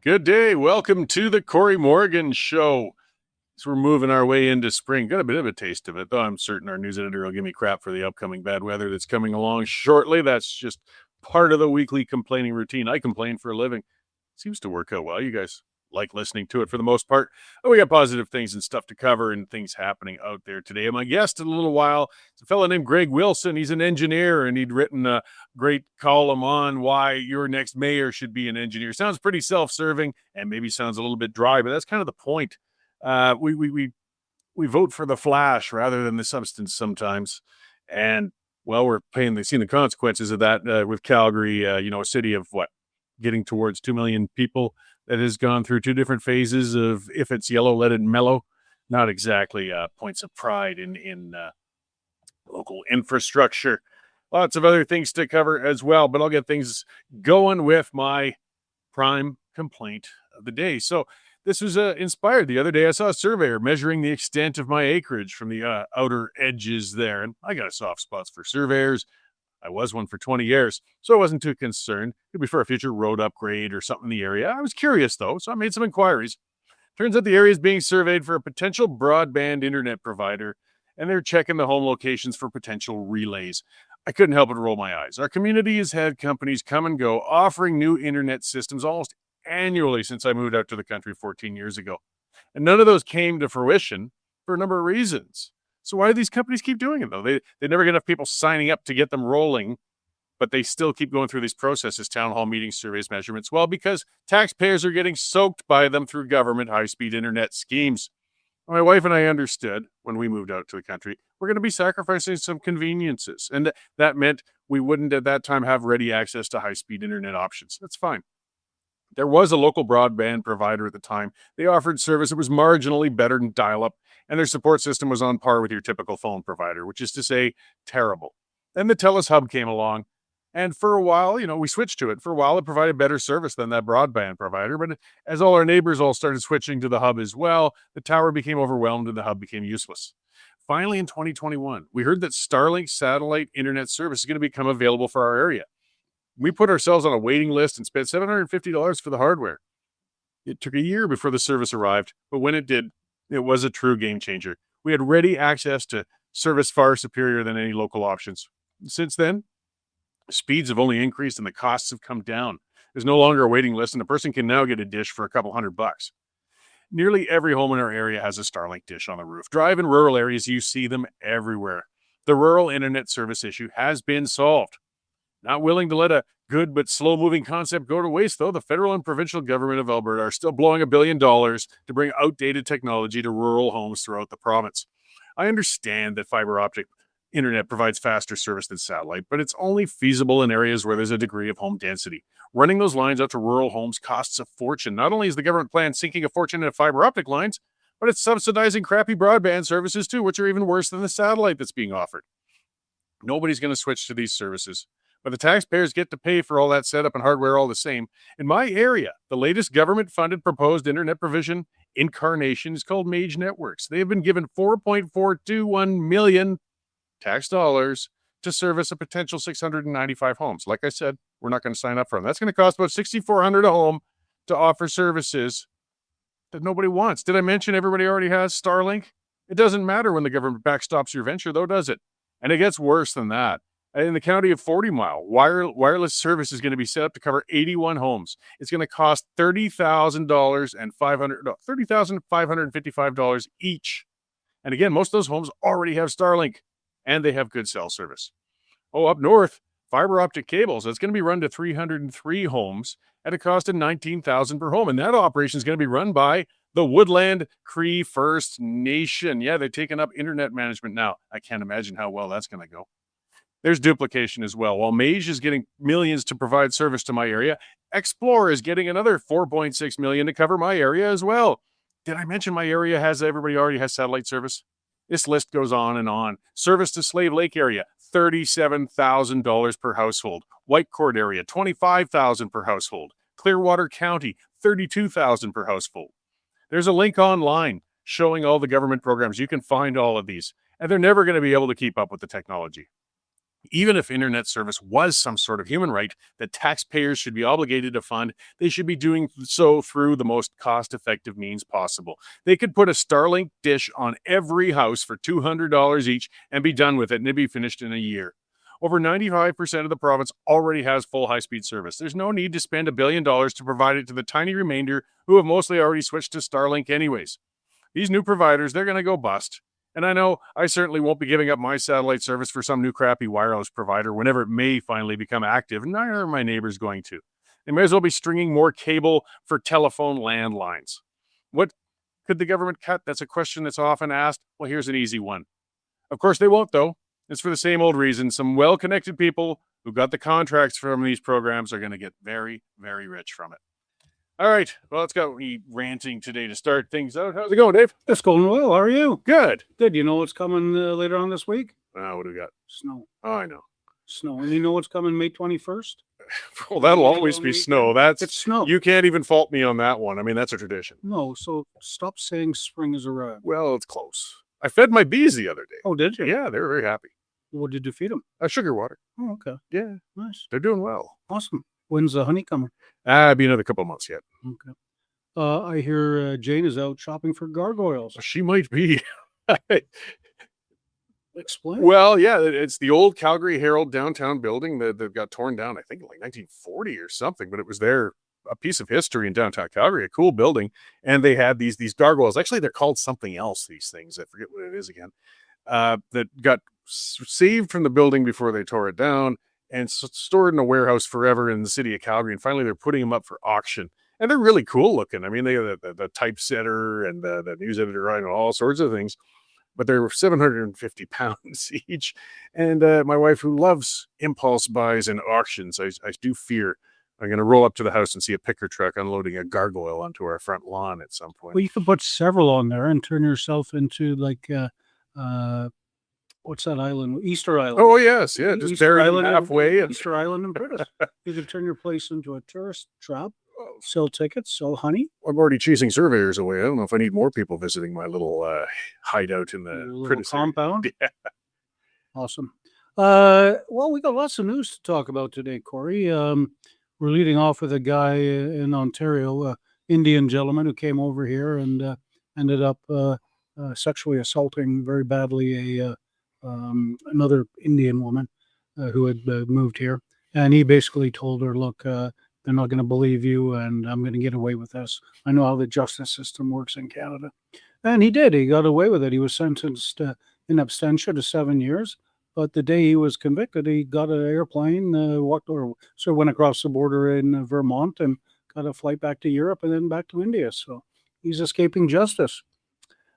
Good day. Welcome to the CORY Morgan Show. So we're moving our way into spring. Got a bit of a taste of it, though I'm certain our news editor will give me crap for the upcoming bad weather that's coming along shortly. That's just part of the weekly complaining routine. I complain for a living. Seems to work out well. You guys like listening to it for the most part. Oh, we got positive things and stuff to cover and things happening out there today. And my guest in a little while is a fellow named Greg Wilson. He's an engineer and he'd written a great column on why your next mayor should be an engineer. Sounds pretty self-serving and maybe sounds a little bit dry, but that's kind of the point. We vote for the flash rather than the substance sometimes. And well, we're seeing the consequences of that with Calgary, a city of getting towards 2 million people that has gone through two different phases of if it's yellow, let it mellow. Not exactly points of pride in local infrastructure. Lots of other things to cover as well, but I'll get things going with my prime complaint of the day. So this was inspired. The other day I saw a surveyor measuring the extent of my acreage from the outer edges there, and I got a soft spot for surveyors. I was one for 20 years, so I wasn't too concerned. Could be for a future road upgrade or something in the area. I was curious, though, so I made some inquiries. Turns out the area is being surveyed for a potential broadband internet provider, and they're checking the home locations for potential relays. I couldn't help but roll my eyes. Our community has had companies come and go, offering new internet systems almost annually since I moved out to the country 14 years ago. And none of those came to fruition for a number of reasons. So why do these companies keep doing it, though? They never get enough people signing up to get them rolling, but they still keep going through these processes, town hall meetings, surveys, measurements. Well, because taxpayers are getting soaked by them through government high-speed internet schemes. My wife and I understood when we moved out to the country, we're going to be sacrificing some conveniences. And that meant we wouldn't at that time have ready access to high-speed internet options. That's fine. There was a local broadband provider at the time. They offered service that was marginally better than dial-up, and their support system was on par with your typical phone provider, which is to say, terrible. Then the TELUS Hub came along, and for a while, we switched to it. For a while, it provided better service than that broadband provider, but as all our neighbors all started switching to the Hub as well, the tower became overwhelmed and the Hub became useless. Finally, in 2021, we heard that Starlink satellite internet service is going to become available for our area. We put ourselves on a waiting list and spent $750 for the hardware. It took a year before the service arrived, but when it did, it was a true game changer. We had ready access to service far superior than any local options. Since then, speeds have only increased and the costs have come down. There's no longer a waiting list, and a person can now get a dish for a couple $100. Nearly every home in our area has a Starlink dish on the roof. Drive in rural areas, you see them everywhere. The rural internet service issue has been solved. Not willing to let a good but slow-moving concept go to waste, though, the federal and provincial government of Alberta are still blowing $1 billion to bring outdated technology to rural homes throughout the province. I understand that fiber optic internet provides faster service than satellite, but it's only feasible in areas where there's a degree of home density. Running those lines out to rural homes costs a fortune. Not only is the government plan sinking a fortune into fiber optic lines, but it's subsidizing crappy broadband services too, which are even worse than the satellite that's being offered. Nobody's going to switch to these services, but the taxpayers get to pay for all that setup and hardware all the same. In my area, the latest government-funded proposed internet provision incarnation is called MAID Networks. They have been given $4.421 million tax dollars to service a potential 695 homes. Like I said, we're not going to sign up for them. That's going to cost about $6,400 a home to offer services that nobody wants. Did I mention everybody already has Starlink? It doesn't matter when the government backstops your venture, though, does it? And it gets worse than that. In the county of 40 Mile, wireless service is going to be set up to cover 81 homes. It's going to cost $30,000 and $30,555 each. And again, most of those homes already have Starlink, and they have good cell service. Oh, up north, fiber optic cables. It's going to be run to 303 homes at a cost of $19,000 per home. And that operation is going to be run by the Woodland Cree First Nation. Yeah, they're taking up internet management now. I can't imagine how well that's going to go. There's duplication as well. While Mage is getting millions to provide service to my area, Explore is getting another $4.6 million to cover my area as well. Did I mention my area everybody already has satellite service? This list goes on and on. Service to Slave Lake area, $37,000 per household. Whitecourt area, $25,000 per household. Clearwater County, $32,000 per household. There's a link online showing all the government programs. You can find all of these, and they're never going to be able to keep up with the technology. Even if internet service was some sort of human right that taxpayers should be obligated to fund, they should be doing so through the most cost-effective means possible. They could put a Starlink dish on every house for $200 each and be done with it, and it'd be finished in a year. Over 95% of the province already has full high-speed service. There's no need to spend $1 billion to provide it to the tiny remainder who have mostly already switched to Starlink anyways. These new providers, they're going to go bust. And I know I certainly won't be giving up my satellite service for some new crappy wireless provider whenever it may finally become active, and neither are my neighbors going to. They may as well be stringing more cable for telephone landlines. What could the government cut? That's a question that's often asked. Well, here's an easy one. Of course, they won't, though. It's for the same old reason. Some well-connected people who got the contracts from these programs are going to get very, very rich from it. All right. Well, it's got me ranting today to start things out. How's it going, Dave? It's going well. How are you? Good. Good. You know what's coming later on this week? What do we got? Snow. Oh, I know. Snow. And you know what's coming May 21st? Well, that'll always be snow. It's snow. You can't even fault me on that one. I mean, that's a tradition. No, so stop saying spring is arrived. Well, it's close. I fed my bees the other day. Oh, did you? Yeah, they were very happy. What did you feed them? Sugar water. Oh, okay. Yeah. Nice. They're doing well. Awesome. When's the honey coming? It'll be another couple of months yet. Okay. I hear Jane is out shopping for gargoyles. She might be. Explain. Well, yeah, it's the old Calgary Herald downtown building that got torn down, I think, in like 1940 or something, but it was a piece of history in downtown Calgary, a cool building. And they had these gargoyles. Actually, they're called something else, these things. I forget what it is again. That got saved from the building before they tore it down and stored in a warehouse forever in the city of Calgary. And finally, they're putting them up for auction. And they're really cool looking. I mean, they have the typesetter and the news editor, and all sorts of things. But they're 750 pounds each. And my wife, who loves impulse buys and auctions, I do fear I'm going to roll up to the house and see a picker truck unloading a gargoyle onto our front lawn at some point. Well, you could put several on there and turn yourself into like, what's that island? Easter Island. Oh, yes. Yeah, just Easter buried Island halfway. Easter Island in British. You could turn your place into a tourist trap. Sell tickets, sell honey. I'm already chasing surveyors away. I don't know if I need more people visiting my little hideout in the little compound. Yeah. Awesome. Well, we got lots of news to talk about today, Corey. We're leading off with a guy in Ontario, Indian gentleman who came over here and ended up sexually assaulting very badly another Indian woman who had moved here. And he basically told her, look, they're not going to believe you, and I'm going to get away with this. I know how the justice system works in Canada. And he did. He got away with it. He was sentenced in absentia to 7 years. But the day he was convicted, he got an airplane, went across the border in Vermont and got a flight back to Europe and then back to India. So he's escaping justice.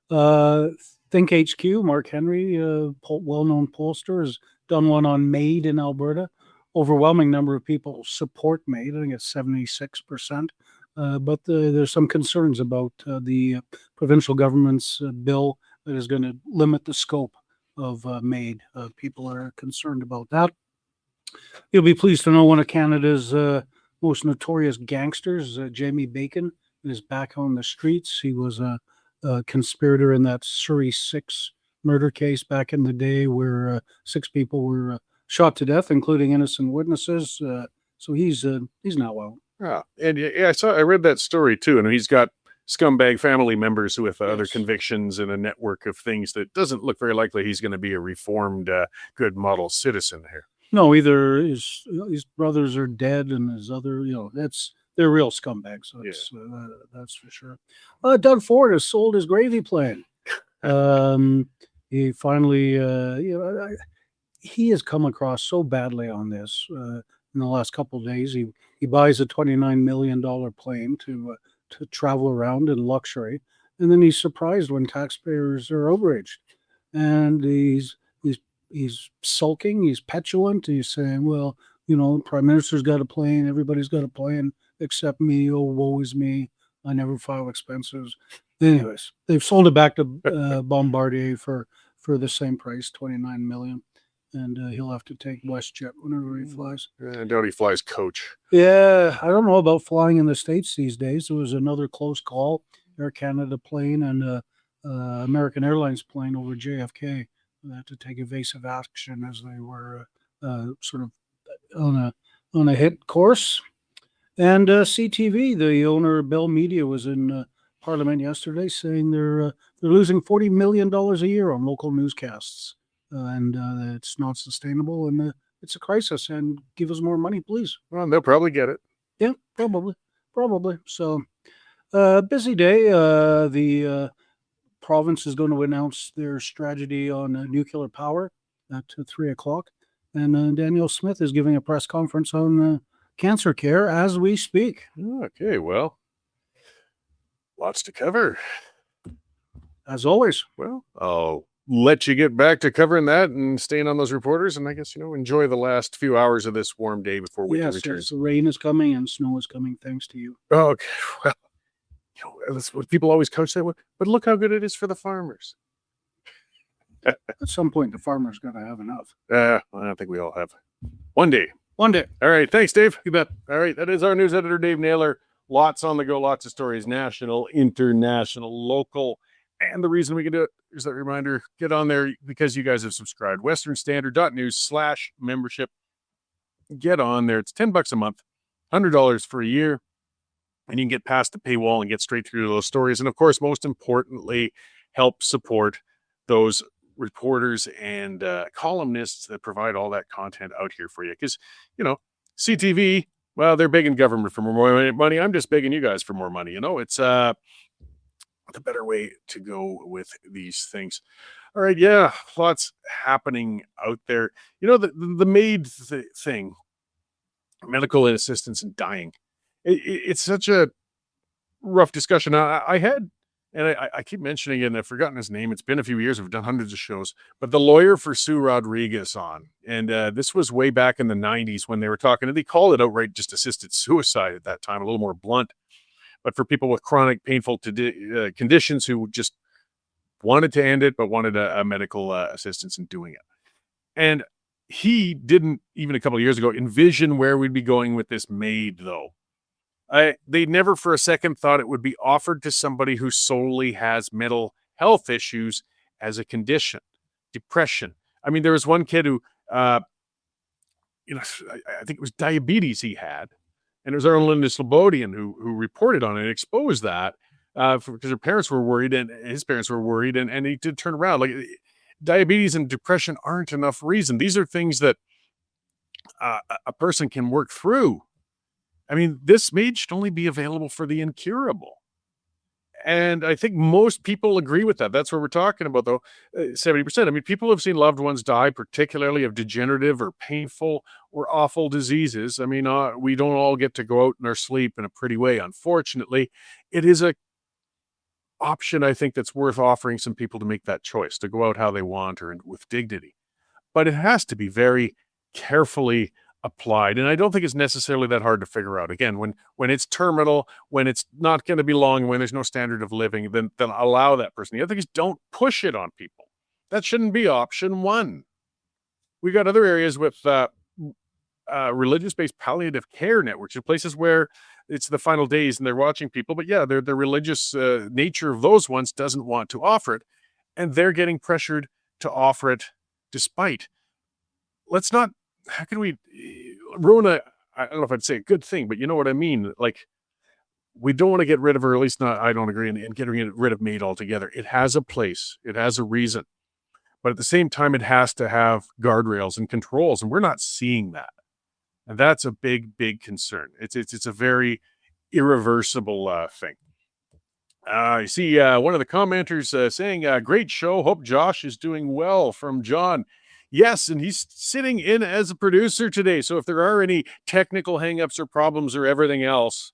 Think HQ, Mark Henry, well-known pollster, has done one on MAID in Alberta. Overwhelming number of people support MAID. I think it's 76%. But there's some concerns about the provincial government's bill that is going to limit the scope of MAID. People are concerned about that. You'll be pleased to know one of Canada's most notorious gangsters, Jamie Bacon, is back on the streets. He was a conspirator in that Surrey 6 murder case back in the day where 6 people were shot to death, including innocent witnesses. So he's now out. Yeah, and I read that story too, and he's got scumbag family members with other convictions and a network of things that doesn't look very likely he's going to be a reformed, good model citizen here. No, either his brothers are dead, and his other, they're real scumbags. So that's for sure. Doug Ford has sold his gravy plane. He finally, he has come across so badly on this in the last couple of days. He buys a $29 million plane to travel around in luxury, and then he's surprised when taxpayers are outraged, and he's sulking, he's petulant, he's saying, well, Prime Minister's got a plane, everybody's got a plane except me, oh, woe is me, I never file expenses. Anyways, they've sold it back to Bombardier for the same price, $29 million. And he'll have to take WestJet whenever he flies. I doubt he flies coach. Yeah, I don't know about flying in the States these days. There was another close call, Air Canada plane and American Airlines plane over JFK. They had to take evasive action as they were sort of on a hit course. And CTV, the owner of Bell Media, was in Parliament yesterday saying they're losing $40 million a year on local newscasts, and it's not sustainable, and it's a crisis. And give us more money, please. Well, they'll probably get it. Yeah, probably. So, busy day. The province is going to announce their strategy on nuclear power at 3 o'clock, and Daniel Smith is giving a press conference on cancer care as we speak. Okay, well, lots to cover. As always. Well, I'll let you get back to covering that and staying on those reporters, and I guess, enjoy the last few hours of this warm day before winter returns. Yes, the rain is coming and snow is coming, thanks to you. Okay, well, that's what people always couch that with, but look how good it is for the farmers. At some point, the farmer's got to have enough. I don't think we all have. One day. One day. All right. Thanks, Dave. You bet. All right. That is our news editor, Dave Naylor. Lots on the go, lots of stories, national, international, local. And the reason we can do it is that reminder, get on there because you guys have subscribed. westernstandard.news/membership. Get on there. It's $10 a month, $100 for a year. And you can get past the paywall and get straight through those stories. And of course, most importantly, help support those reporters and columnists that provide all that content out here for you. Because, CTV, well, they're begging government for more money. I'm just begging you guys for more money. It's the better way to go with these things. All right. Yeah. Lots happening out there. The MAID thing, medical assistance in dying. It's such a rough discussion. I had, and I keep mentioning it, and I've forgotten his name. It's been a few years. I've done hundreds of shows, but the lawyer for Sue Rodriguez on, and this was way back in the 90s when they were talking, and they called it outright just assisted suicide at that time, a little more blunt. But for people with chronic, painful conditions who just wanted to end it, but wanted a medical assistance in doing it. And he didn't, even a couple of years ago, envision where we'd be going with this MAID, though. They never for a second thought it would be offered to somebody who solely has mental health issues as a condition, depression. I mean, there was one kid who, I think it was diabetes he had. And it was our own Linda Slobodian who reported on it and exposed that because her parents were worried and his parents were worried. And he did turn around. Like, diabetes and depression aren't enough reason. These are things that a person can work through. I mean, this MAID should only be available for the incurable. And I think most people agree with that. That's what we're talking about, though. 70%. I mean, people have seen loved ones die, particularly of degenerative or painful or awful diseases. I mean, we don't all get to go out in our sleep in a pretty way, unfortunately. It is a option, I think, that's worth offering some people to make that choice, to go out how they want or with dignity. But it has to be very carefully applied. And I don't think it's necessarily that hard to figure out. Again, when it's terminal, when it's not going to be long, when there's no standard of living, then allow that person. The other thing is don't push it on people. That shouldn't be option one. We've got other areas with religious-based palliative care networks, places where it's the final days and they're watching people. But yeah, the religious nature of those ones doesn't want to offer it. And they're getting pressured to offer it despite. Let's not, how can we ruin I don't know if I'd say a good thing, but you know what I mean? Like, we don't want to get rid of, or at least not, I don't agree in getting rid of MAID altogether. It has a place. It has a reason. But at the same time, it has to have guardrails and controls, and we're not seeing that. And that's a big, big concern. It's a very irreversible thing. I see one of the commenters saying, great show. Hope Josh is doing well, from John. Yes, and he's sitting in as a producer today. So if there are any technical hangups or problems or everything else,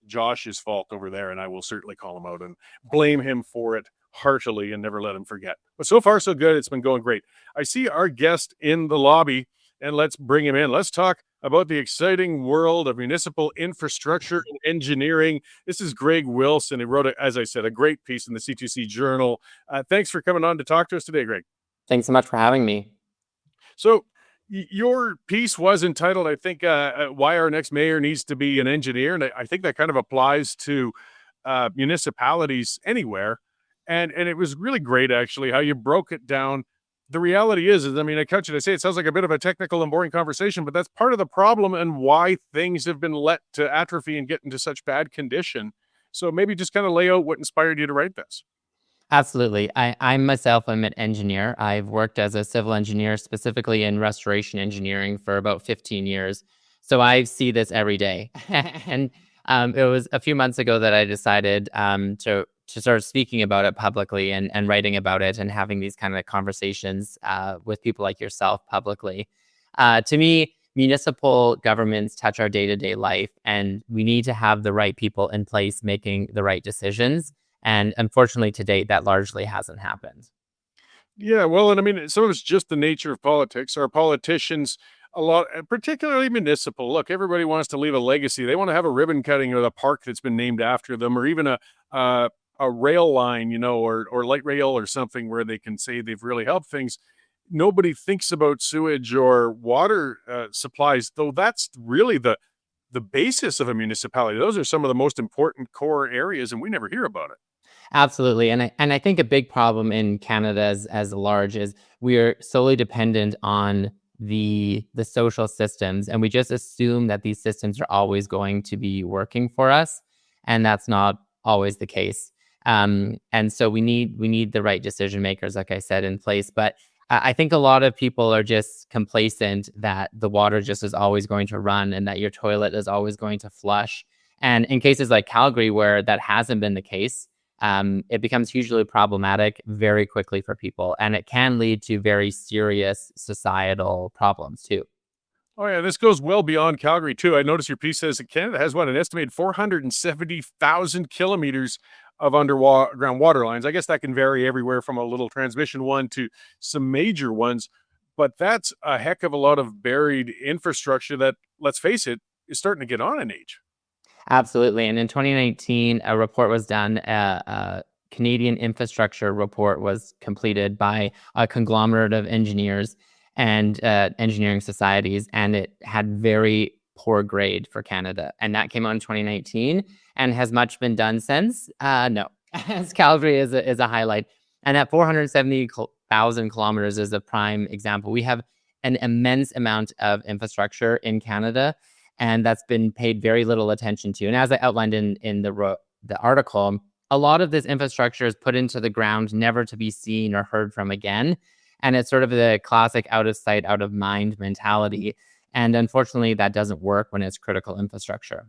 Josh's fault over there, and I will certainly call him out and blame him for it heartily and never let him forget. But so far, so good. It's been going great. I see our guest in the lobby, and let's bring him in. Let's talk about the exciting world of municipal infrastructure and engineering. This is Greg Wilson. He wrote, as I said, a great piece in the C2C Journal. Thanks for coming on to talk to us today, Greg. Thanks so much for having me. So your piece was entitled, I think, Why Our Next Mayor Needs to Be an Engineer. And I think that kind of applies to municipalities anywhere. And it was really great, actually, how you broke it down the reality is, I mean, I catch it. I say it sounds like a bit of a technical and boring conversation, but that's part of the problem and why things have been let to atrophy and get into such bad condition. So maybe just kind of lay out what inspired you to write this. Absolutely. I myself am an engineer. I've worked as a civil engineer, specifically in restoration engineering, for about 15 years. So I see this every day. And it was a few months ago that I decided to start speaking about it publicly and writing about it and having these kind of conversations with people like yourself publicly. To me, municipal governments touch our day-to-day life, and we need to have the right people in place making the right decisions. And unfortunately, to date, that largely hasn't happened. Yeah, well, and I mean, some of it's just the nature of politics. Our politicians, a lot, particularly municipal. Look, everybody wants to leave a legacy. They want to have a ribbon cutting or a park that's been named after them, or even a a rail line, or light rail or something where they can say they've really helped things. Nobody thinks about sewage or water supplies, though. That's really the basis of a municipality. Those are some of the most important core areas, and we never hear about it. Absolutely. And I think a big problem in Canada as large is we are solely dependent on the social systems, and we just assume that these systems are always going to be working for us, and that's not always the case. And so we need the right decision makers, like I said, in place. But I think a lot of people are just complacent that the water just is always going to run and that your toilet is always going to flush. And in cases like Calgary, where that hasn't been the case, it becomes hugely problematic very quickly for people, and it can lead to very serious societal problems too. Oh yeah, this goes well beyond Calgary too. I noticed your piece says that Canada has an estimated 470,000 kilometers of underground water lines. I guess that can vary everywhere from a little transmission one to some major ones, but that's a heck of a lot of buried infrastructure that, let's face it, is starting to get on in age. Absolutely. And in 2019, a report was done. A Canadian infrastructure report was completed by a conglomerate of engineers and engineering societies, and it had very poor grade for Canada. And that came out in 2019. And has much been done since? No, as Calgary is a highlight. And at 470,000 kilometers is a prime example. We have an immense amount of infrastructure in Canada, and that's been paid very little attention to. And as I outlined in the article, a lot of this infrastructure is put into the ground, never to be seen or heard from again. And it's sort of the classic out of sight, out of mind mentality. And unfortunately, that doesn't work when it's critical infrastructure.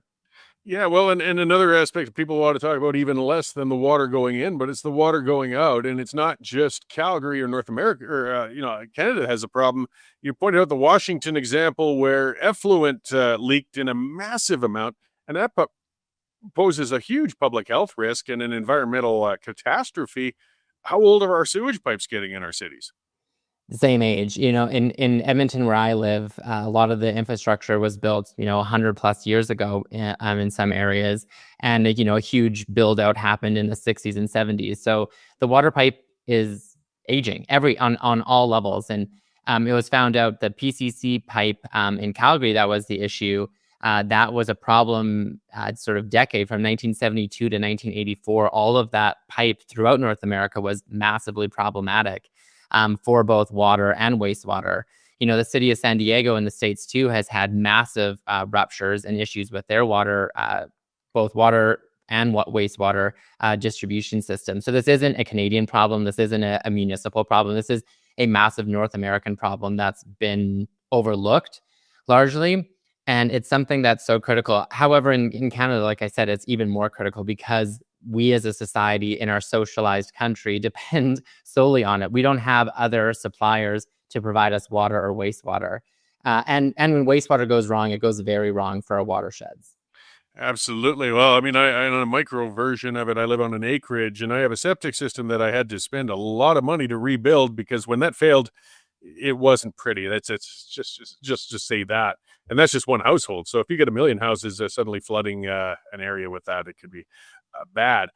Yeah, well, and another aspect people want to talk about even less than the water going in, but it's the water going out, and it's not just Calgary or North America or Canada has a problem. You pointed out the Washington example where effluent leaked in a massive amount, and that poses a huge public health risk and an environmental catastrophe. How old are our sewage pipes getting in our cities? The same age. In Edmonton, where I live, a lot of the infrastructure was built, 100 plus years ago in some areas. And, a huge build out happened in the 60s and 70s. So the water pipe is aging on all levels. And it was found out the PCC pipe in Calgary, that was the issue. That was a problem sort of decade from 1972 to 1984. All of that pipe throughout North America was massively problematic for both water and wastewater. The city of San Diego in the States too has had massive ruptures and issues with their water, both water and wastewater distribution system. So this isn't a Canadian problem. This isn't a municipal problem. This is a massive North American problem that's been overlooked largely. And it's something that's so critical. However, in Canada, like I said, it's even more critical because we as a society in our socialized country depend solely on it. We don't have other suppliers to provide us water or wastewater. And when wastewater goes wrong, it goes very wrong for our watersheds. Absolutely. Well, I mean, I on a micro version of it, I live on an acreage and I have a septic system that I had to spend a lot of money to rebuild because when that failed, it wasn't pretty. It's just to say that. And that's just one household. So if you get a million houses suddenly flooding an area with that, it could be bad.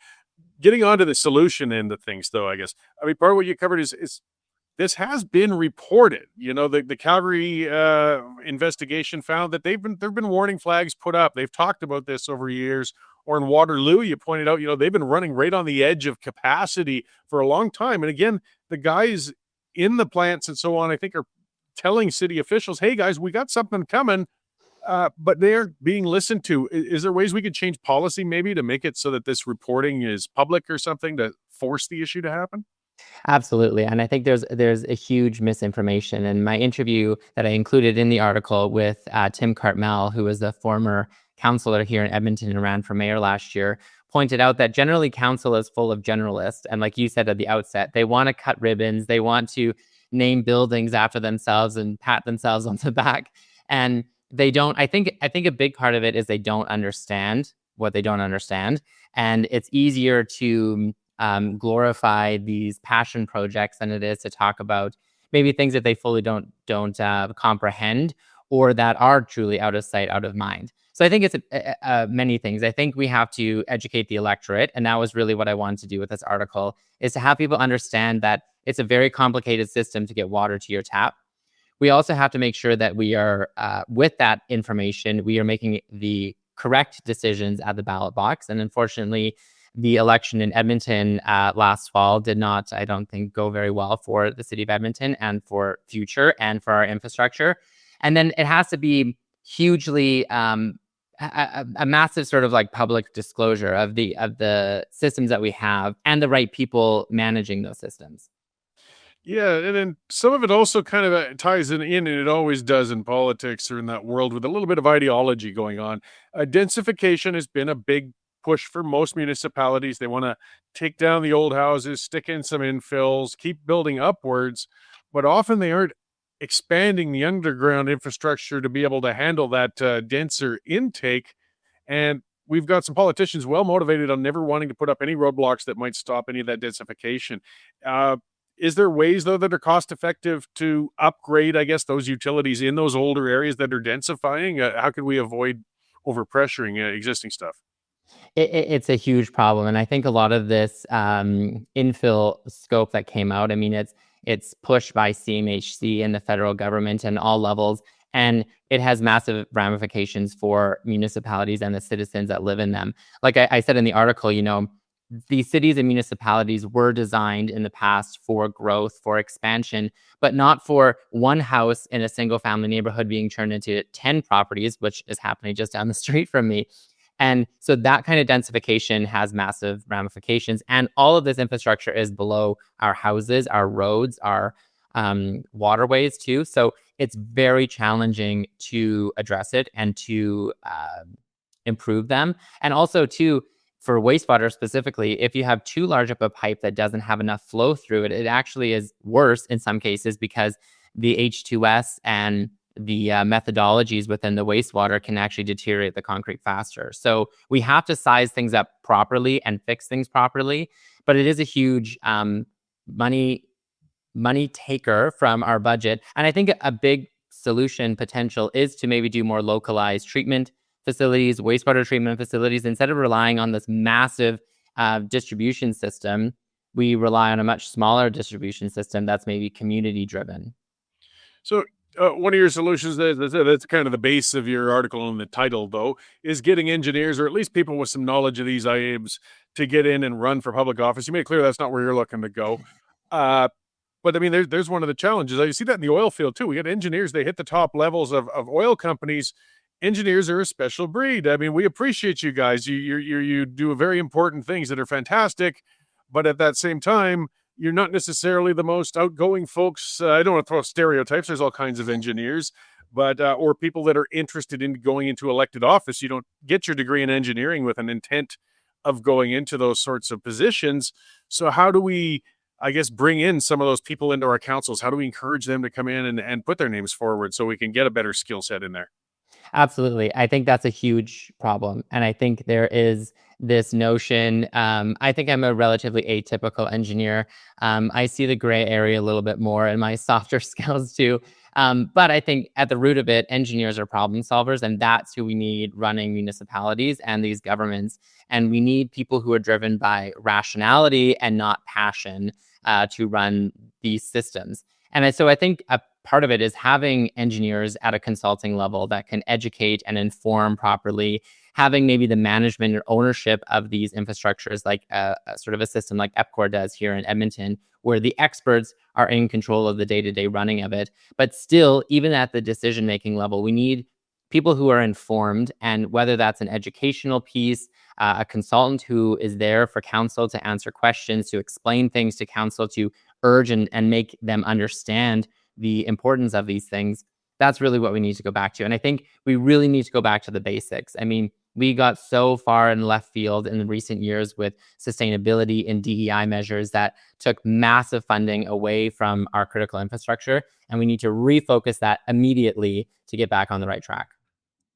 Getting on to the solution end of things, though, I guess. I mean, part of what you covered is this has been reported. The Calgary investigation found that there've been warning flags put up. They've talked about this over years. Or in Waterloo, you pointed out, they've been running right on the edge of capacity for a long time. And again, the guys in the plants and so on, I think, are telling city officials, hey guys, we got something coming, but they're being listened to. Is there ways we could change policy maybe to make it so that this reporting is public or something to force the issue to happen? Absolutely. And I think there's a huge misinformation. And my interview that I included in the article with Tim Cartmel, who was the former councillor here in Edmonton and ran for mayor last year, pointed out that generally council is full of generalists. And like you said at the outset, they want to cut ribbons. They want to name buildings after themselves and pat themselves on the back. And they don't, I think a big part of it is they don't understand what they don't understand. And it's easier to glorify these passion projects than it is to talk about maybe things that they fully don't comprehend, or that are truly out of sight, out of mind. So I think it's many things. I think we have to educate the electorate, and that was really what I wanted to do with this article, is to have people understand that it's a very complicated system to get water to your tap. We also have to make sure that we are, with that information, we are making the correct decisions at the ballot box. And unfortunately, the election in Edmonton last fall did not, I don't think, go very well for the city of Edmonton and for future and for our infrastructure. And then it has to be hugely a massive sort of like public disclosure of the systems that we have and the right people managing those systems. Yeah, and then some of it also kind of ties in, and it always does in politics or in that world, with a little bit of ideology going on. Densification has been a big push for most municipalities. They want to take down the old houses, stick in some infills, keep building upwards, but often they aren't expanding the underground infrastructure to be able to handle that denser intake. And we've got some politicians well motivated on never wanting to put up any roadblocks that might stop any of that densification. Uh, is there ways, though, that are cost effective to upgrade, I guess, those utilities in those older areas that are densifying? How can we avoid overpressuring existing stuff? It's a huge problem, and I think a lot of this infill scope that came out, I mean, it's pushed by CMHC and the federal government and all levels, and it has massive ramifications for municipalities and the citizens that live in them. Like I said in the article, these cities and municipalities were designed in the past for growth, for expansion, but not for one house in a single family neighborhood being turned into 10 properties, which is happening just down the street from me. And so that kind of densification has massive ramifications. And all of this infrastructure is below our houses, our roads, our waterways too. So it's very challenging to address it and to improve them. And also too, for wastewater specifically, if you have too large of a pipe that doesn't have enough flow through it, it actually is worse in some cases, because the H2S and the methodologies within the wastewater can actually deteriorate the concrete faster. So we have to size things up properly and fix things properly, but it is a huge money taker from our budget. And I think a big solution potential is to maybe do more localized treatment facilities, wastewater treatment facilities. Instead of relying on this massive distribution system, we rely on a much smaller distribution system that's maybe community driven. So, one of your solutions, that's kind of the base of your article and the title, though, is getting engineers, or at least people with some knowledge of these items, to get in and run for public office. You made it clear that's not where you're looking to go. But I mean, there's one of the challenges. You see that in the oil field too. We got engineers, they hit the top levels of oil companies. Engineers are a special breed. I mean, we appreciate you guys. You do very important things that are fantastic, but at that same time, you're not necessarily the most outgoing folks. I don't want to throw stereotypes. There's all kinds of engineers, but or people that are interested in going into elected office. You don't get your degree in engineering with an intent of going into those sorts of positions. So how do we, I guess, bring in some of those people into our councils? How do we encourage them to come in and put their names forward so we can get a better skill set in there? Absolutely. I think that's a huge problem. And I think there is this notion. I think I'm a relatively atypical engineer. I see the gray area a little bit more in my softer skills too. But I think at the root of it, engineers are problem solvers, and that's who we need running municipalities and these governments. And we need people who are driven by rationality and not passion to run these systems. And so I think a part of it is having engineers at a consulting level that can educate and inform properly having maybe the management or ownership of these infrastructures, like a sort of a system like EPCOR does here in Edmonton, where the experts are in control of the day-to-day running of it. But still, even at the decision-making level, we need people who are informed, and whether that's an educational piece, a consultant who is there for council to answer questions, to explain things to council, to urge and make them understand the importance of these things. That's really what we need to go back to. And I think we really need to go back to the basics. I mean, we got so far in left field in the recent years with sustainability and DEI measures that took massive funding away from our critical infrastructure. And we need to refocus that immediately to get back on the right track.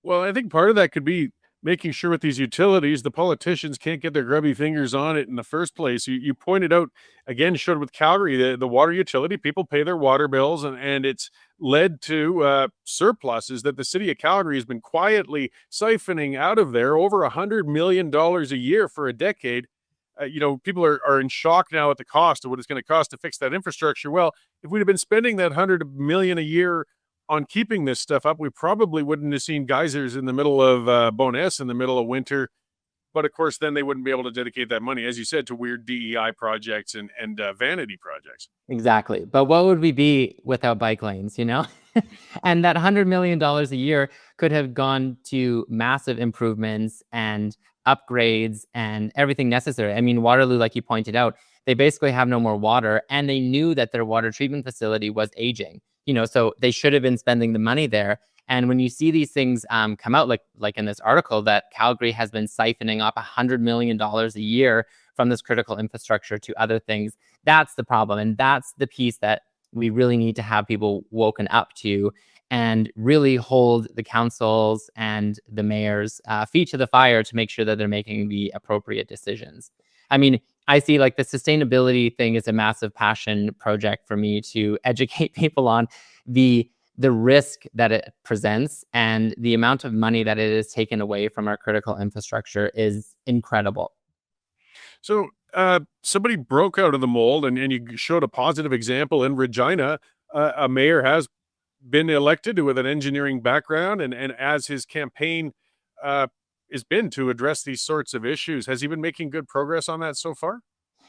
Well, I think part of that could be making sure with these utilities, the politicians can't get their grubby fingers on it in the first place. You pointed out, again, showed with Calgary, the water utility, people pay their water bills, and it's led to surpluses that the city of Calgary has been quietly siphoning out of there, over $100 million a year for a decade. People are in shock now at the cost of what it's going to cost to fix that infrastructure. Well, if we'd have been spending that $100 million a year on keeping this stuff up, we probably wouldn't have seen geysers in the middle of Bowness in the middle of winter. But of course, then they wouldn't be able to dedicate that money, as you said, to weird DEI projects and vanity projects. Exactly. But what would we be without bike lanes, And that $100 million a year could have gone to massive improvements and upgrades and everything necessary. I mean, Waterloo, like you pointed out, they basically have no more water, and they knew that their water treatment facility was aging. So they should have been spending the money there. And when you see these things come out, like in this article, that Calgary has been siphoning off $100 million a year from this critical infrastructure to other things, that's the problem. And that's the piece that we really need to have people woken up to, and really hold the councils and the mayor's feet to the fire to make sure that they're making the appropriate decisions. I mean, I see like the sustainability thing is a massive passion project for me to educate people on the risk that it presents, and the amount of money that it has taken away from our critical infrastructure is incredible. So somebody broke out of the mold, and you showed a positive example in Regina. A mayor has been elected with an engineering background, and as his campaign has been to address these sorts of issues, has he been making good progress on that so far?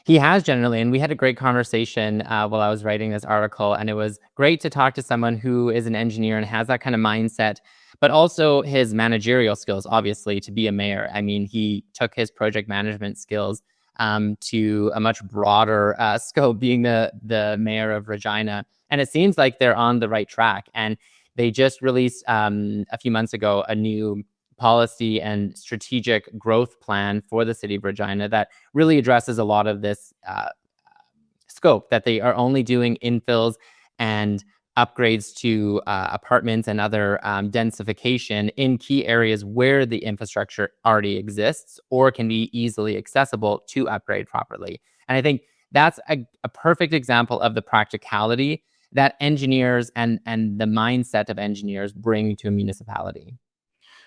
He has, generally, and we had a great conversation while I was writing this article, and it was great to talk to someone who is an engineer and has that kind of mindset, but also his managerial skills, obviously, to be a mayor. I mean, he took his project management skills to a much broader scope, being the mayor of Regina, and it seems like they're on the right track. And they just released a few months ago a new policy and strategic growth plan for the city of Regina that really addresses a lot of this scope, that they are only doing infills and upgrades to apartments and other densification in key areas where the infrastructure already exists or can be easily accessible to upgrade properly. And I think that's a perfect example of the practicality that engineers and the mindset of engineers bring to a municipality.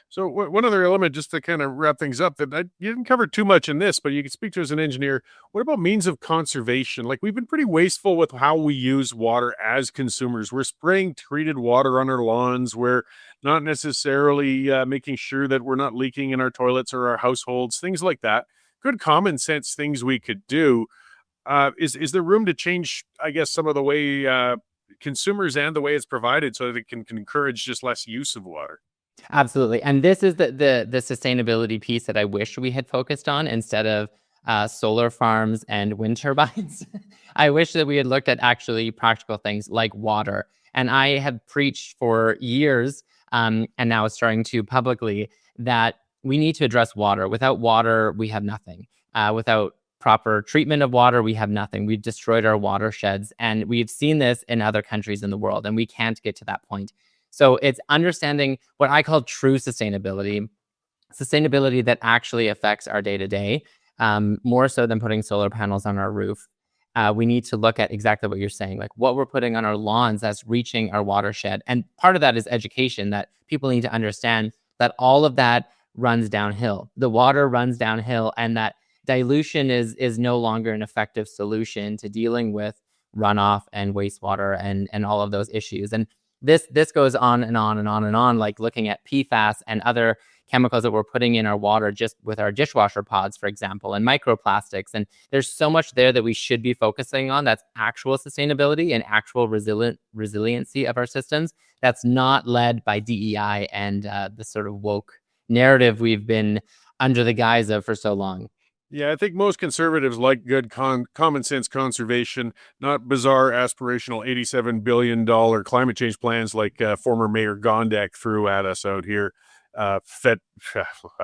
So one other element, just to kind of wrap things up, that you didn't cover too much in this, but you can speak to as an engineer. What about means of conservation? Like, we've been pretty wasteful with how we use water as consumers. We're spraying treated water on our lawns. We're not necessarily making sure that we're not leaking in our toilets or our households, things like that. Good common sense things we could do. Is there room to change, I guess, some of the way consumers and the way it's provided so that it can encourage just less use of water? Absolutely. And this is the sustainability piece that I wish we had focused on instead of solar farms and wind turbines. I wish that we had looked at actually practical things like water. And I have preached for years, and now it's starting to publicly, that we need to address water. Without water, we have nothing. Without proper treatment of water, we have nothing. We've destroyed our watersheds. And we've seen this in other countries in the world, and we can't get to that point. So it's understanding what I call true sustainability that actually affects our day-to-day, more so than putting solar panels on our roof. We need to look at exactly what you're saying, like what we're putting on our lawns that's reaching our watershed. And part of that is education, that people need to understand that all of that runs downhill. The water runs downhill, and that dilution is no longer an effective solution to dealing with runoff and wastewater and all of those issues. And this goes on and on and on and on, like looking at PFAS and other chemicals that we're putting in our water just with our dishwasher pods, for example, and microplastics. And there's so much there that we should be focusing on. That's actual sustainability and actual resiliency of our systems. That's not led by DEI and the sort of woke narrative we've been under the guise of for so long. Yeah, I think most conservatives like good common sense conservation, not bizarre aspirational $87 billion climate change plans like former Mayor Gondek threw at us out here. I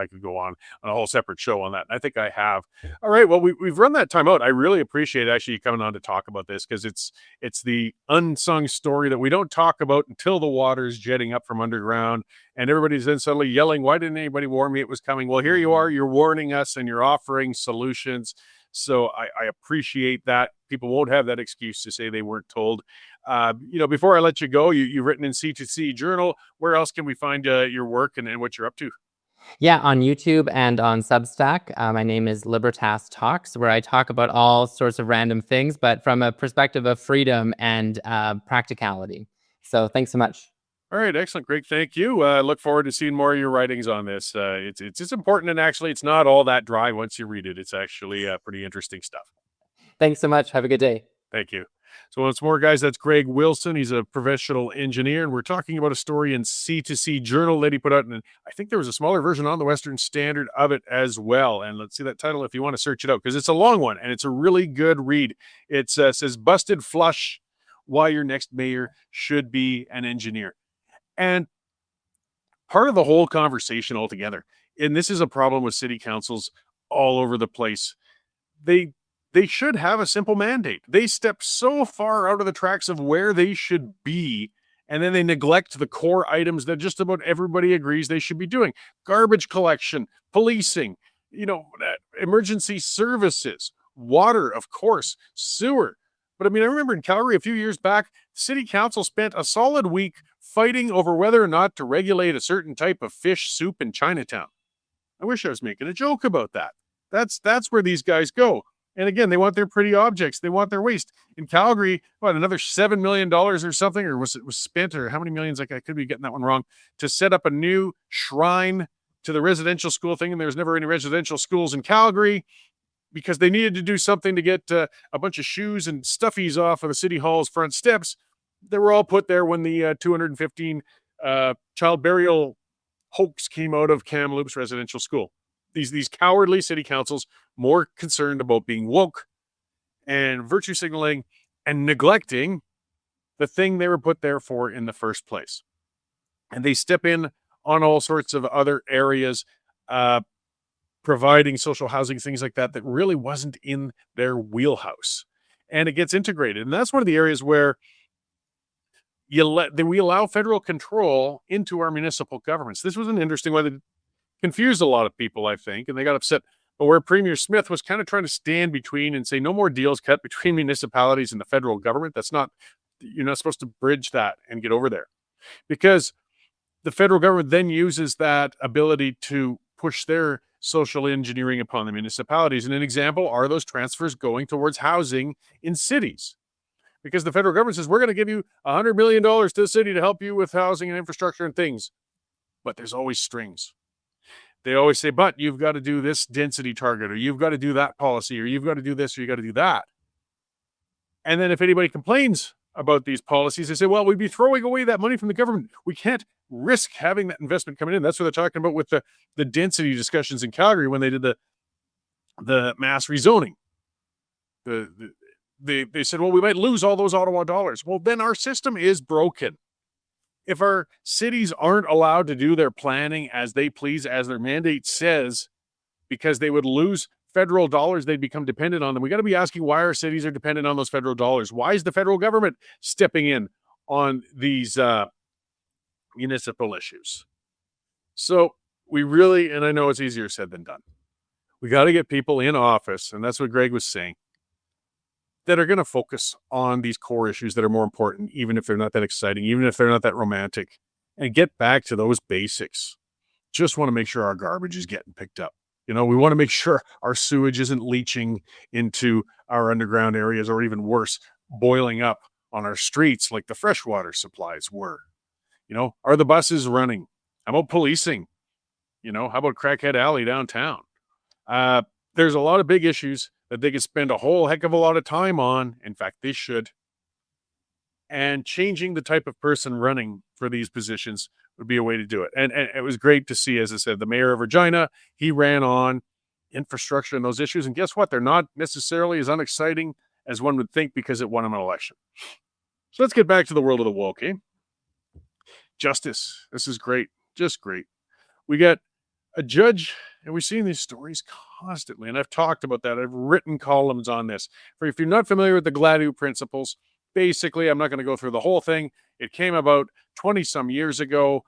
could go on a whole separate show on that. I think I have. All right, well, we've run that time out. I really appreciate actually you coming on to talk about this, because it's the unsung story that we don't talk about until the water's jetting up from underground, and everybody's then suddenly yelling, why didn't anybody warn me it was coming? Well, here you are, you're warning us and you're offering solutions. So I appreciate that. People won't have that excuse to say they weren't told. Before I let you go, you've written in C2C Journal. Where else can we find your work and what you're up to? Yeah, on YouTube and on Substack. My name is Libertas Talks, where I talk about all sorts of random things, but from a perspective of freedom and practicality. So thanks so much. All right, excellent, great, thank you. Look forward to seeing more of your writings on this. It's important, and actually, it's not all that dry once you read it. It's actually pretty interesting stuff. Thanks so much. Have a good day. Thank you. So once more, guys, that's Greg Wilson. He's a professional engineer, and we're talking about a story in C2C Journal that he put out, and I think there was a smaller version on the Western Standard of it as well. And let's see that title if you want to search it out, because it's a long one, and it's a really good read. It says, Busted Flush, Why Your Next Mayor Should Be an Engineer. And part of the whole conversation altogether, and this is a problem with city councils all over the place, they should have a simple mandate. They step so far out of the tracks of where they should be, and then they neglect the core items that just about everybody agrees they should be doing. Garbage collection, policing, emergency services, water, of course, sewer. But I remember in Calgary a few years back, city council spent a solid week fighting over whether or not to regulate a certain type of fish soup in Chinatown. I wish I was making a joke about that. That's where these guys go. And again, they want their pretty objects. They want their waste. In Calgary, another $7 million or something, or was spent, or how many millions? Like, I could be getting that one wrong, to set up a new shrine to the residential school thing. And there's never any residential schools in Calgary, because they needed to do something to get a bunch of shoes and stuffies off of the city hall's front steps. They were all put there when the 215 child burial hoax came out of Kamloops Residential School. These cowardly city councils, more concerned about being woke and virtue signaling and neglecting the thing they were put there for in the first place. And they step in on all sorts of other areas, providing social housing, things like that really wasn't in their wheelhouse. And it gets integrated. And that's one of the areas where we allow federal control into our municipal governments. This was an interesting one that confused a lot of people, I think, and they got upset. But where Premier Smith was kind of trying to stand between and say no more deals cut between municipalities and the federal government. You're not supposed to bridge that and get over there, because the federal government then uses that ability to push their social engineering upon the municipalities. And an example are those transfers going towards housing in cities, because the federal government says, we're going to give you $100 million to the city to help you with housing and infrastructure and things. But there's always strings. They always say, but you've got to do this density target, or you've got to do that policy, or you've got to do this, or you got to do that. And then if anybody complains about these policies, they say, well, we'd be throwing away that money from the government. We can't risk having that investment coming in. That's what they're talking about with the density discussions in Calgary when they did the mass rezoning. They said, well, we might lose all those Ottawa dollars. Well, then our system is broken. If our cities aren't allowed to do their planning as they please, as their mandate says, because they would lose federal dollars, they'd become dependent on them. We got to be asking why our cities are dependent on those federal dollars. Why is the federal government stepping in on these municipal issues? So we really, and I know it's easier said than done, we got to get people in office, and that's what Greg was saying, that are going to focus on these core issues that are more important, even if they're not that exciting, even if they're not that romantic, and get back to those basics. Just want to make sure our garbage is getting picked up. We want to make sure our sewage isn't leaching into our underground areas, or even worse, boiling up on our streets like the freshwater supplies were. Are the buses running? How about policing? How about Crackhead Alley downtown? There's a lot of big issues that they could spend a whole heck of a lot of time on. In fact, they should. And changing the type of person running for these positions would be a way to do it. And it was great to see, as I said, the mayor of Regina, he ran on infrastructure and those issues. And guess what? They're not necessarily as unexciting as one would think because it won him an election. So let's get back to the world of the woke, eh? Justice. This is great. Just great. We got a judge, and we've seen these stories constantly, and I've talked about that. I've written columns on this. If you're not familiar with the Gladio principles, basically, I'm not going to go through the whole thing. It came about 20-some years ago,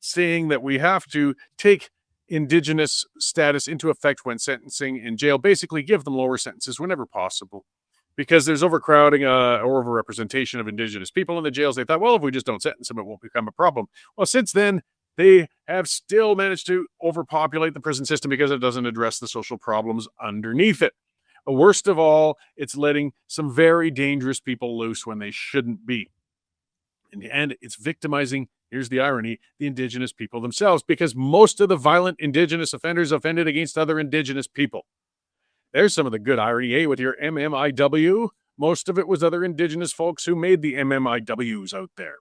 saying that we have to take Indigenous status into effect when sentencing in jail, basically give them lower sentences whenever possible. Because there's overcrowding or overrepresentation of Indigenous people in the jails. They thought, well, if we just don't sentence them, it won't become a problem. Well, since then, they have still managed to overpopulate the prison system because it doesn't address the social problems underneath it. But worst of all, it's letting some very dangerous people loose when they shouldn't be. And it's victimizing, here's the irony, the Indigenous people themselves, because most of the violent Indigenous offenders offended against other Indigenous people. There's some of the good irony, with your MMIW. Most of it was other Indigenous folks who made the MMIWs out there.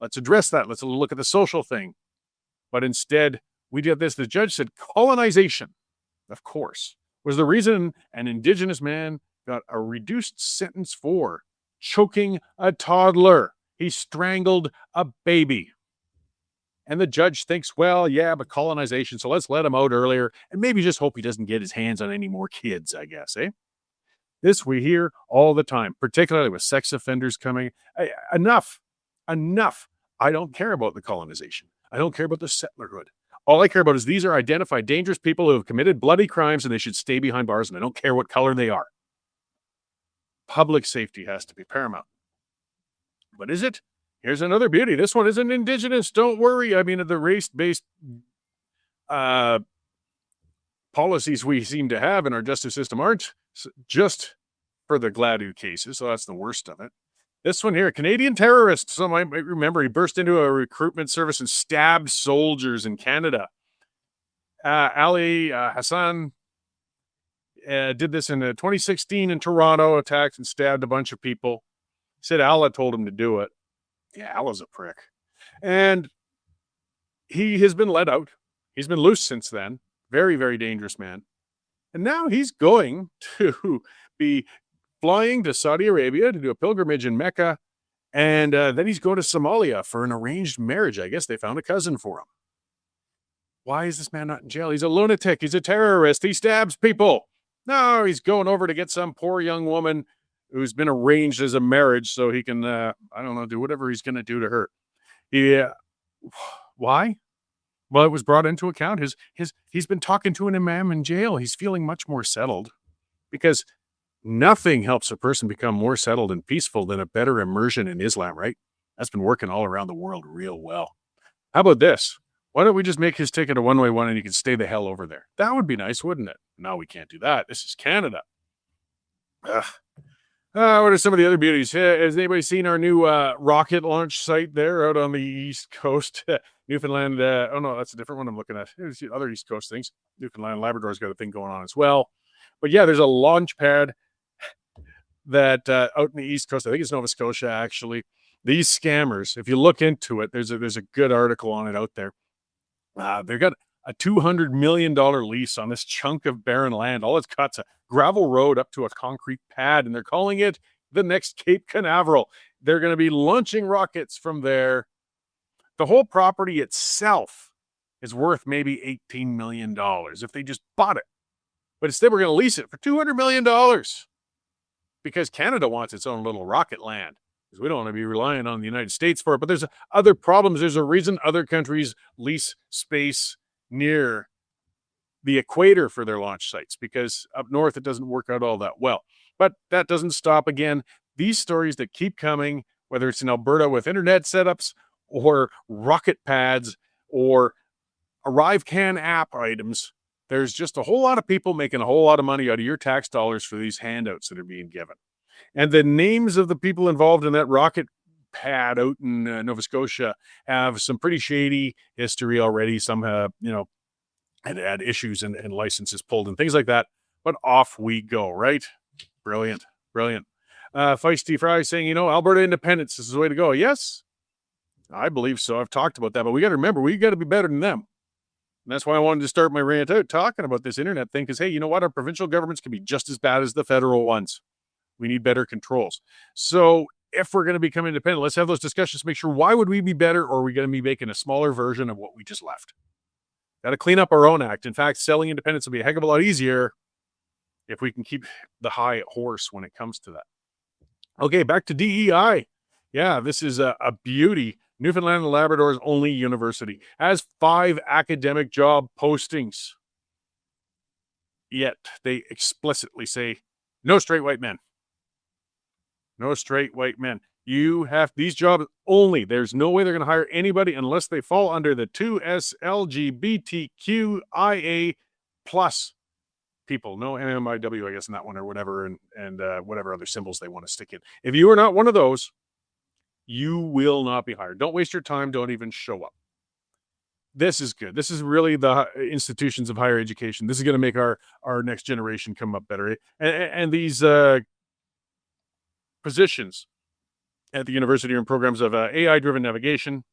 Let's address that. Let's look at the social thing. But instead, we did this. The judge said colonization, of course, was the reason an Indigenous man got a reduced sentence for choking a toddler. He strangled a baby. And the judge thinks, well, yeah, but colonization, so let's let him out earlier and maybe just hope he doesn't get his hands on any more kids, I guess, eh? This we hear all the time, particularly with sex offenders coming. Enough. I don't care about the colonization. I don't care about the settlerhood. All I care about is these are identified dangerous people who have committed bloody crimes and they should stay behind bars, and I don't care what color they are. Public safety has to be paramount. But is it? Here's another beauty. This one isn't Indigenous. Don't worry. I mean, the race-based policies we seem to have in our justice system aren't just for the Gladio cases, so that's the worst of it. This one here, a Canadian terrorist. Some might remember he burst into a recruitment service and stabbed soldiers in Canada. Ali Hassan did this in 2016 in Toronto, attacked and stabbed a bunch of people. Said Allah told him to do it. Yeah, Allah's a prick. And he has been let out. He's been loose since then. Very, very dangerous man. And now he's going to be flying to Saudi Arabia to do a pilgrimage in Mecca. And then he's going to Somalia for an arranged marriage. I guess they found a cousin for him. Why is this man not in jail? He's a lunatic. He's a terrorist. He stabs people. No, he's going over to get some poor young woman who's been arranged as a marriage so he can, do whatever he's going to do to her. Why? Well, it was brought into account. He's been talking to an imam in jail. He's feeling much more settled because nothing helps a person become more settled and peaceful than a better immersion in Islam, right? That's been working all around the world real well. How about this? Why don't we just make his ticket a one-way one and he can stay the hell over there? That would be nice, wouldn't it? No, we can't do that. This is Canada. Ugh. What are some of the other beauties? Has anybody seen our new rocket launch site there out on the East Coast? Newfoundland. Oh, no, that's a different one I'm looking at. There's the other East Coast things. Newfoundland and Labrador's got a thing going on as well. But yeah, there's a launch pad that out in the East Coast. I think it's Nova Scotia, actually. These scammers, if you look into it, there's a good article on it out there. They've got a $200 million lease on this chunk of barren land. All it's got's a gravel road up to a concrete pad, and they're calling it the next Cape Canaveral. They're going to be launching rockets from there. The whole property itself is worth maybe $18 million if they just bought it. But instead, we're going to lease it for $200 million because Canada wants its own little rocket land. Because we don't want to be relying on the United States for it. But there's other problems. There's a reason other countries lease space near the equator for their launch sites, because up north it doesn't work out all that well. But that doesn't stop, again, these stories that keep coming, whether it's in Alberta with internet setups or rocket pads or ArriveCan app items. There's just a whole lot of people making a whole lot of money out of your tax dollars for these handouts that are being given. And the names of the people involved in that rocket pad out in Nova Scotia have some pretty shady history already. Some have, had issues and licenses pulled and things like that. But off we go, right? Brilliant. Feisty Fry saying, Alberta independence is the way to go. Yes, I believe so. I've talked about that, but we got to remember, we got to be better than them. And that's why I wanted to start my rant out talking about this internet thing, because, hey, you know what? Our provincial governments can be just as bad as the federal ones. We need better controls. So if we're going to become independent, let's have those discussions to make sure, why would we be better, or are we going to be making a smaller version of what we just left? Got to clean up our own act. In fact, selling independence will be a heck of a lot easier if we can keep the high horse when it comes to that. Okay, back to DEI. Yeah, this is a beauty. Newfoundland and Labrador's only university has 5 academic job postings. Yet they explicitly say, no straight white men. No straight white men. You have these jobs only. There's no way they're going to hire anybody unless they fall under the 2S LGBTQIA plus people. No MMIW, I guess, in that one, or whatever, and whatever other symbols they want to stick in. If you are not one of those, you will not be hired. Don't waste your time. Don't even show up. This is good. This is really the institutions of higher education. This is going to make our next generation come up better. And these positions at the university are in programs of AI-driven navigation,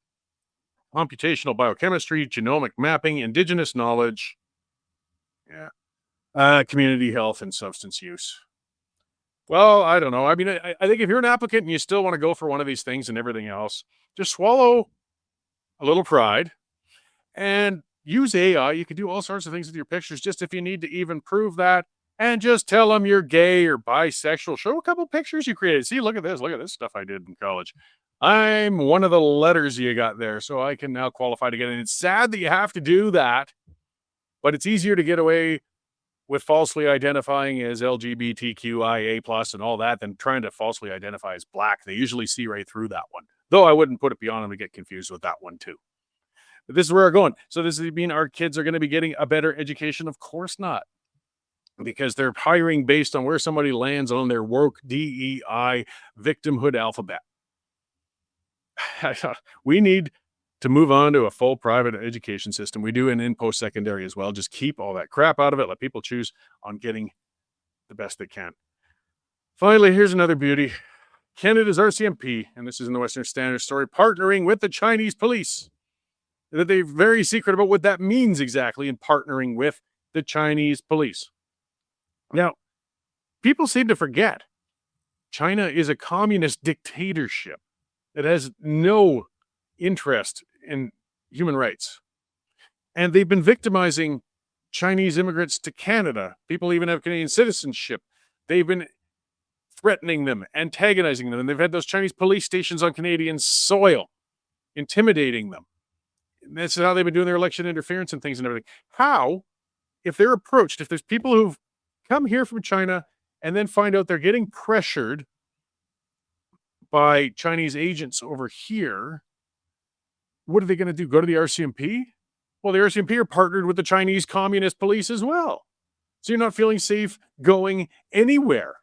computational biochemistry, genomic mapping, Indigenous knowledge, community health, and substance use. Well, I don't know. I mean, I think if you're an applicant and you still want to go for one of these things and everything else, just swallow a little pride and use AI. You can do all sorts of things with your pictures, just if you need to even prove that. And just tell them you're gay or bisexual. Show a couple pictures you created. See, look at this stuff I did in college. I'm one of the letters you got there, so I can now qualify to get in. It's sad that you have to do that, but it's easier to get away with falsely identifying as LGBTQIA+ and all that than trying to falsely identify as black. They usually see right through that one. Though I wouldn't put it beyond them to get confused with that one too. But this is where we're going. So this does mean our kids are going to be getting a better education? Of course not. Because they're hiring based on where somebody lands on their woke DEI victimhood alphabet. We need to move on to a full private education system. We do in post-secondary as well. Just keep all that crap out of it. Let people choose on getting the best they can. Finally, here's another beauty. Canada's RCMP, and this is in the Western Standard story, partnering with the Chinese police. That they're very secret about what that means exactly in partnering with the Chinese police. Now, people seem to forget China is a communist dictatorship that has no interest in human rights. And they've been victimizing Chinese immigrants to Canada. People even have Canadian citizenship. They've been threatening them, antagonizing them. And they've had those Chinese police stations on Canadian soil, intimidating them. And that's how they've been doing their election interference and things and everything. How, if they're approached, if there's people who've come here from China and then find out they're getting pressured by Chinese agents over here, what are they going to do? Go to the RCMP? Well, the RCMP are partnered with the Chinese Communist Police as well. So you're not feeling safe going anywhere.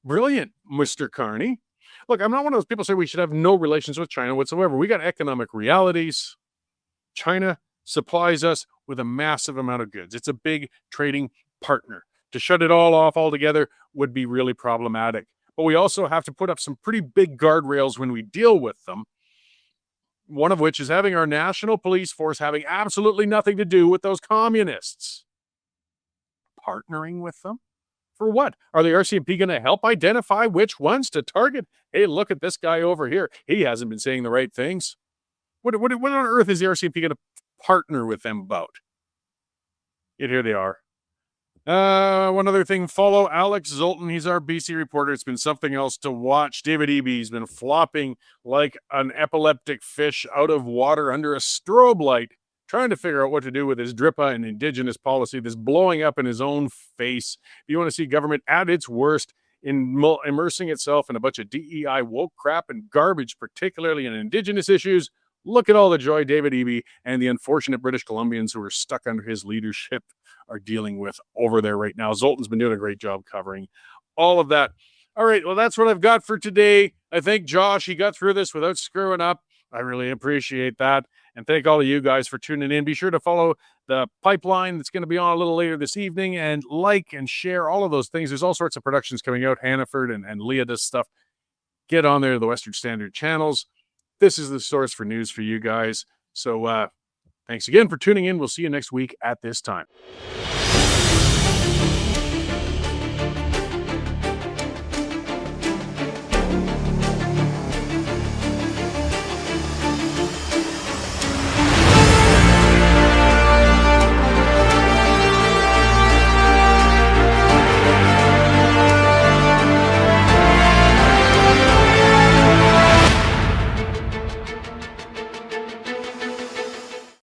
Brilliant, Mr. Carney. Look, I'm not one of those people who say we should have no relations with China whatsoever. We got economic realities. China supplies us with a massive amount of goods. It's a big trading partner. To shut it all off altogether would be really problematic. But we also have to put up some pretty big guardrails when we deal with them. One of which is having our national police force having absolutely nothing to do with those communists. Partnering with them? For what? Are the RCMP going to help identify which ones to target? Hey, look at this guy over here. He hasn't been saying the right things. What on earth is the RCMP going to partner with them about? Yet here they are. One other thing, follow Alex Zoltan. He's our BC reporter. It's been something else to watch. David Eby's been flopping like an epileptic fish out of water under a strobe light, trying to figure out what to do with his DRIPA and Indigenous policy that's blowing up in his own face. If you want to see government at its worst, in immersing itself in a bunch of DEI woke crap and garbage, particularly in Indigenous issues, look at all the joy David Eby and the unfortunate British Columbians who are stuck under his leadership are dealing with over there right now. Zoltan's been doing a great job covering all of that. All right, well, that's what I've got for today. I thank Josh. He got through this without screwing up. I really appreciate that. And thank all of you guys for tuning in. Be sure to follow the pipeline that's going to be on a little later this evening, and like and share all of those things. There's all sorts of productions coming out. Hannaford and Leah does stuff. Get on there, the Western Standard channels. This is the source for news for you guys. So thanks again for tuning in. We'll see you next week at this time.